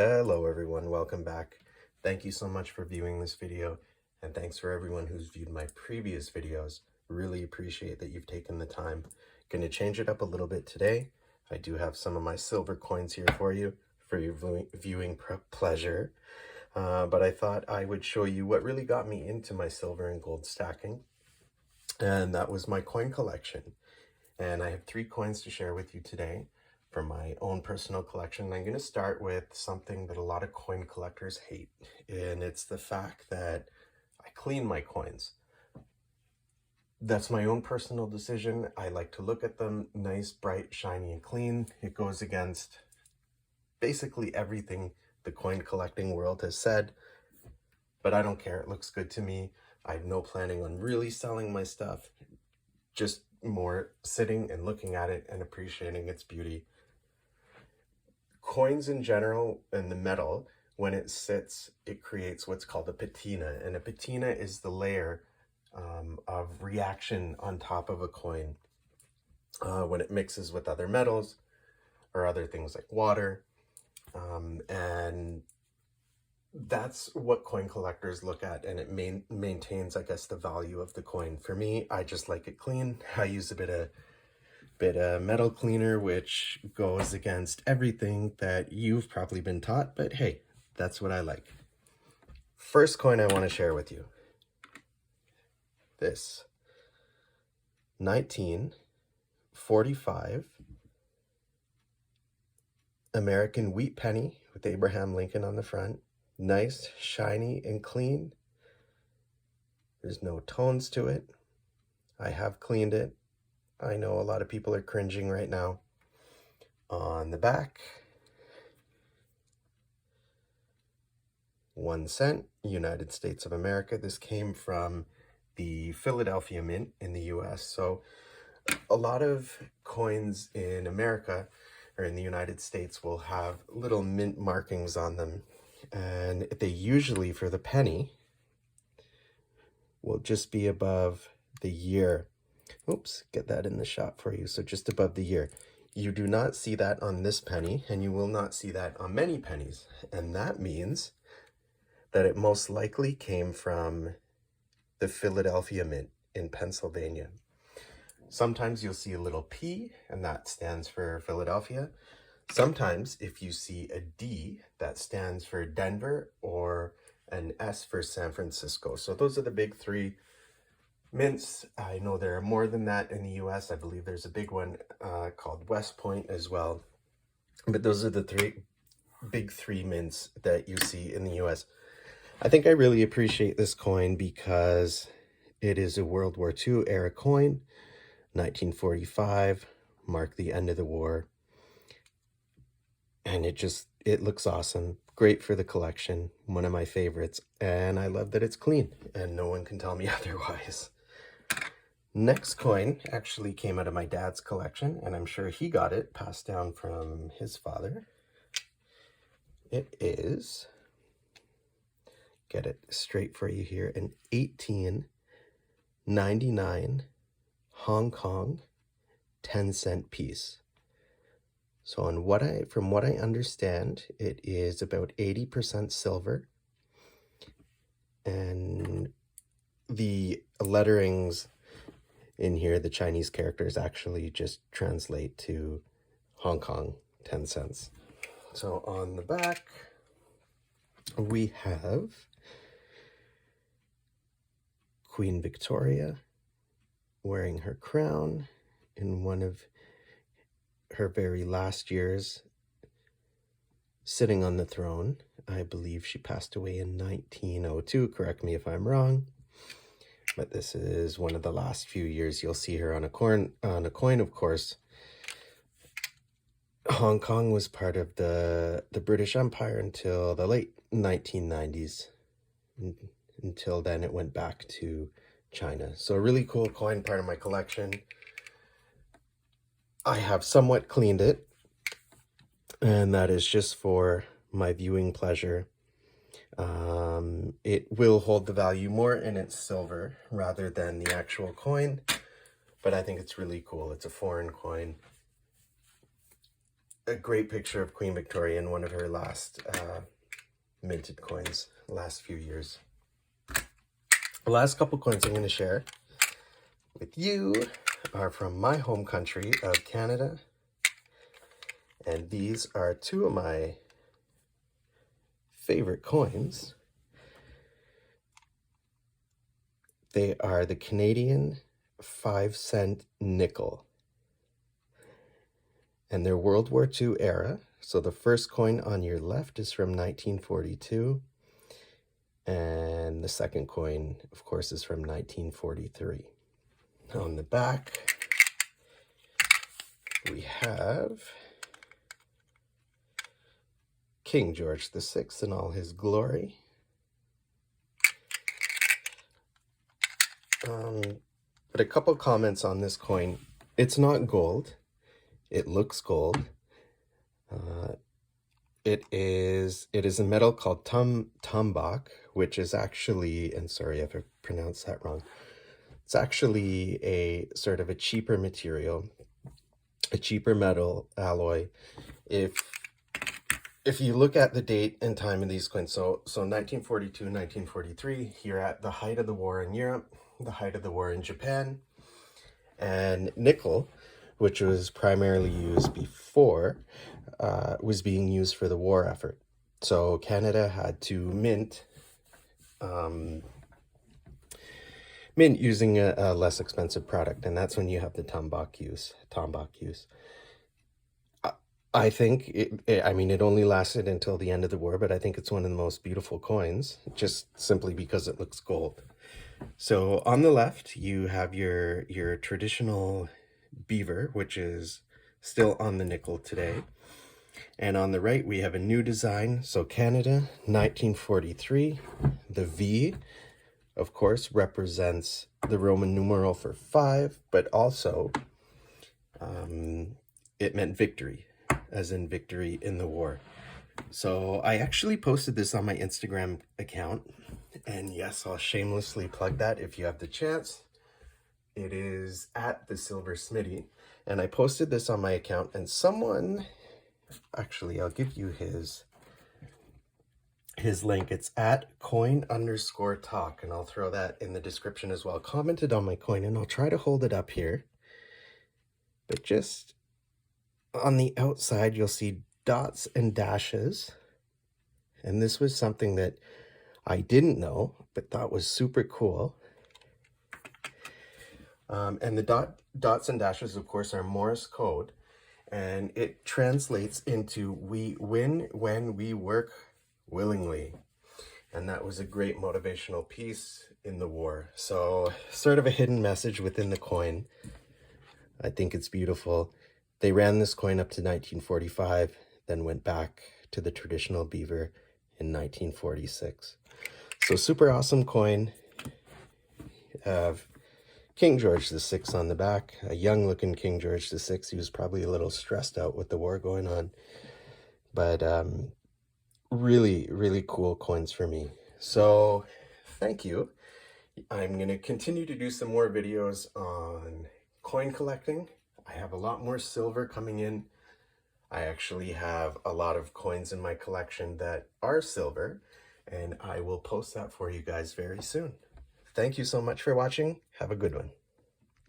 Hello everyone, welcome back. Thank you so much for viewing this video, and thanks for everyone who's viewed my previous videos. Really appreciate that you've taken the time. Going to change it up a little bit today. I do have some of my silver coins here for you for your viewing pleasure, but I thought I would show you what really got me into my silver and gold stacking, and that was my coin collection. And I have 3 coins to share with you today from my own personal collection. I'm going to start with something that a lot of coin collectors hate, and it's the fact that I clean my coins. That's my own personal decision. I like to look at them nice, bright, shiny, and clean. It goes against basically everything the coin collecting world has said, but I don't care. It looks good to me. I have no planning on really selling my stuff, just more sitting and looking at it and appreciating its beauty. Coins in general and the metal, when it sits, it creates what's called a patina, and a patina is the layer of reaction on top of a coin when it mixes with other metals or other things like water, and that's what coin collectors look at, and it maintains, I guess, the value of the coin. For me, I just like it clean. I use a bit of metal cleaner, which goes against everything that you've probably been taught, but hey, that's what I like. First coin I want to share with you, this 1945 American wheat penny with Abraham Lincoln on the front. Nice, shiny, and clean. There's no tones to it. I have cleaned it. I know a lot of people are cringing right now. On the back, 1 cent, United States of America. This came from the Philadelphia Mint in the US. So a lot of coins in America or in the United States will have little mint markings on them. And they usually, for the penny, will just be above the year. Oops, get that in the shot for you. So just above the year. You do not see that on this penny, and you will not see that on many pennies. And that means that it most likely came from the Philadelphia Mint in Pennsylvania. Sometimes you'll see a little P, and that stands for Philadelphia. Sometimes if you see a D, that stands for Denver, or an S for San Francisco. So those are the big 3 mints. I know there are more than that in the US. I believe there's a big one called West Point as well. But those are the big 3 mints that you see in the US. I think I really appreciate this coin because it is a World War II era coin. 1945 marked the end of the war. And it looks awesome. Great for the collection. One of my favorites. And I love that it's clean. And no one can tell me otherwise. Next coin actually came out of my dad's collection. And I'm sure he got it passed down from his father. It is, get it straight for you here, an 1899 Hong Kong 10-cent piece. So from what I understand, it is about 80% silver, and the letterings in here, the Chinese characters, actually just translate to Hong Kong 10 cents. So on the back, we have Queen Victoria wearing her crown in one of her very last years, sitting on the throne. I believe she passed away in 1902. Correct me if I'm wrong. But this is one of the last few years you'll see her on a coin, of course. Hong Kong was part of the British Empire until the late 1990s. Until then, it went back to China. So a really cool coin, part of my collection. I have somewhat cleaned it, and that is just for my viewing pleasure. It will hold the value more in its silver rather than the actual coin, but I think it's really cool. It's a foreign coin. a great picture of Queen Victoria in one of her last minted coins, last few years. The last couple coins I'm going to share with you are from my home country of Canada. And these are two of my favorite coins. They are the Canadian 5-cent nickel. And they're World War II era. So the first coin on your left is from 1942. And the second coin, of course, is from 1943. On the back, we have King George VI in all his glory. But a couple comments on this coin. It's not gold. It looks gold. It is a metal called tambak, which is actually, and sorry if I pronounced that wrong, it's actually a sort of a cheaper material, a cheaper metal alloy. If you look at the date and time of these coins, so 1942, 1943, you're at the height of the war in Europe, the height of the war in Japan, and nickel, which was primarily used before, was being used for the war effort. So Canada had to mint using a less expensive product, and that's when you have the tambak use. I think it only lasted until the end of the war, but I think it's one of the most beautiful coins, just simply because it looks gold. So on the left, you have your traditional beaver, which is still on the nickel today. And on the right, we have a new design. So Canada, 1943. The V, of course, represents the Roman numeral for 5, but also it meant victory, as in victory in the war. So I actually posted this on my Instagram account. And yes, I'll shamelessly plug that if you have the chance. It is at the Silver Smitty. And I posted this on my account, and someone, actually, I'll give you his link. It's at coin_talk, and I'll throw that in the description as well. Commented on my coin, and I'll try to hold it up here. But just on the outside, you'll see dots and dashes. And this was something that I didn't know, but thought was super cool. And the dots and dashes, of course, are Morse code. And it translates into "we win when we work willingly." And that was a great motivational piece in the war. So sort of a hidden message within the coin. I think it's beautiful. They ran this coin up to 1945, then went back to the traditional beaver in 1946. So super awesome coin. You have King George VI on the back, a young looking King George VI. He was probably a little stressed out with the war going on. But really, really cool coins for me. So thank you. I'm going to continue to do some more videos on coin collecting. I have a lot more silver coming in. I actually have a lot of coins in my collection that are silver, and I will post that for you guys very soon. Thank you so much for watching. Have a good one.